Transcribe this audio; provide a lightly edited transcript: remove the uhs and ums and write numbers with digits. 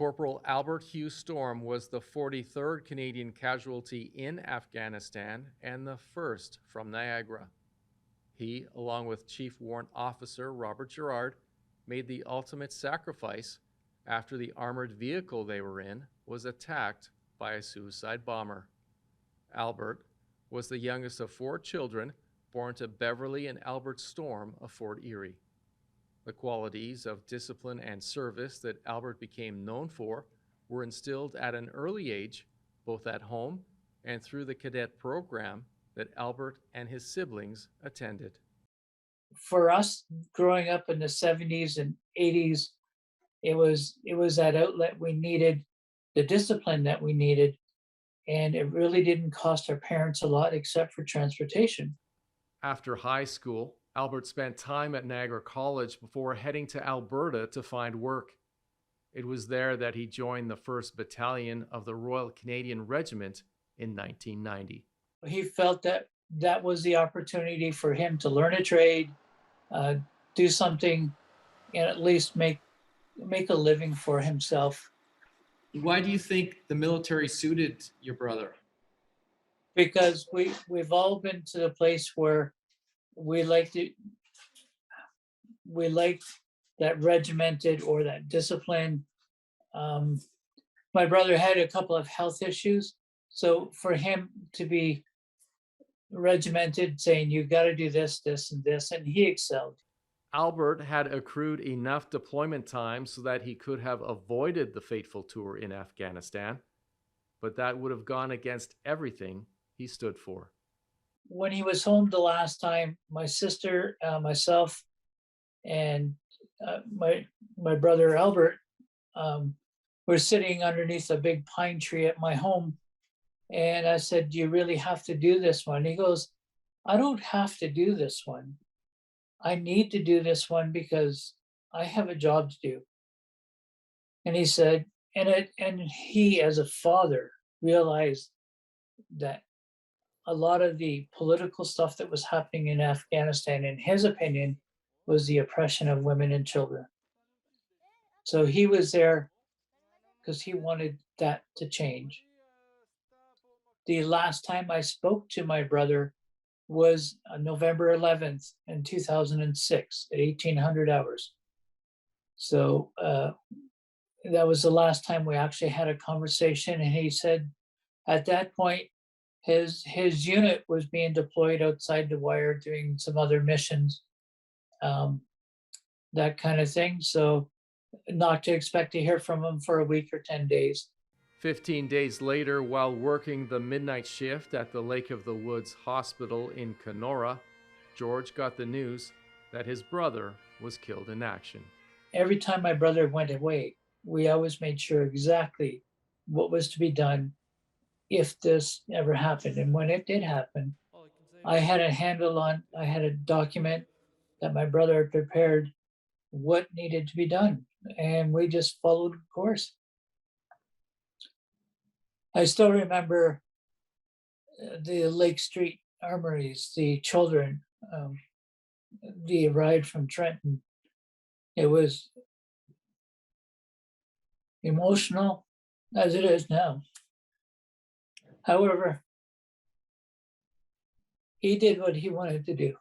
Corporal Albert Hugh Storm was the 43rd Canadian casualty in Afghanistan and the first from Niagara. He, along with Chief Warrant Officer Robert Gerard, made the ultimate sacrifice after the armored vehicle they were in was attacked by a suicide bomber. Albert was the youngest of 4 children born to Beverly and Albert Storm of Fort Erie. The qualities of discipline and service that Albert became known for were instilled at an early age, both at home and through the cadet program that Albert and his siblings attended. For us, growing up in the 70s and 80s, it was that outlet we needed, the discipline that we needed, and it really didn't cost our parents a lot except for transportation. After high school, Albert spent time at Niagara College before heading to Alberta to find work. It was there that he joined the 1st Battalion of the Royal Canadian Regiment in 1990. He felt that that was the opportunity for him to learn a trade, do something, and at least make a living for himself. Why do you think the military suited your brother? Because we've all been to the place where we like that regimented or that discipline. My brother had a couple of health issues, so for him to be regimented, saying you got to do this, this, and this, and he excelled. Albert had accrued enough deployment time so that he could have avoided the fateful tour in Afghanistan, but that would have gone against everything he stood for. When he was home the last time, my sister, myself, and my brother Albert were sitting underneath a big pine tree at my home. And I said, "Do you really have to do this one?" He goes, "I don't have to do this one. I need to do this one because I have a job to do." And he said, and he, as a father, realized that a lot of the political stuff that was happening in Afghanistan, in his opinion, was the oppression of women and children. So he was there because he wanted that to change. The last time I spoke to my brother was November 11th in 2006 at 1800 hours. So that was the last time we actually had a conversation. And he said at that point, his unit was being deployed outside the wire doing some other missions, that kind of thing. So not to expect to hear from him for a week or 10 days. 15 days later, while working the midnight shift at the Lake of the Woods Hospital in Kenora, George got the news that his brother was killed in action. Every time my brother went away, we always made sure exactly what was to be done if this ever happened. And when it did happen, I had a document that my brother had prepared what needed to be done. And we just followed course. I still remember the Lake Street armories, the children, the ride from Trenton. It was emotional as it is now. However, he did what he wanted to do.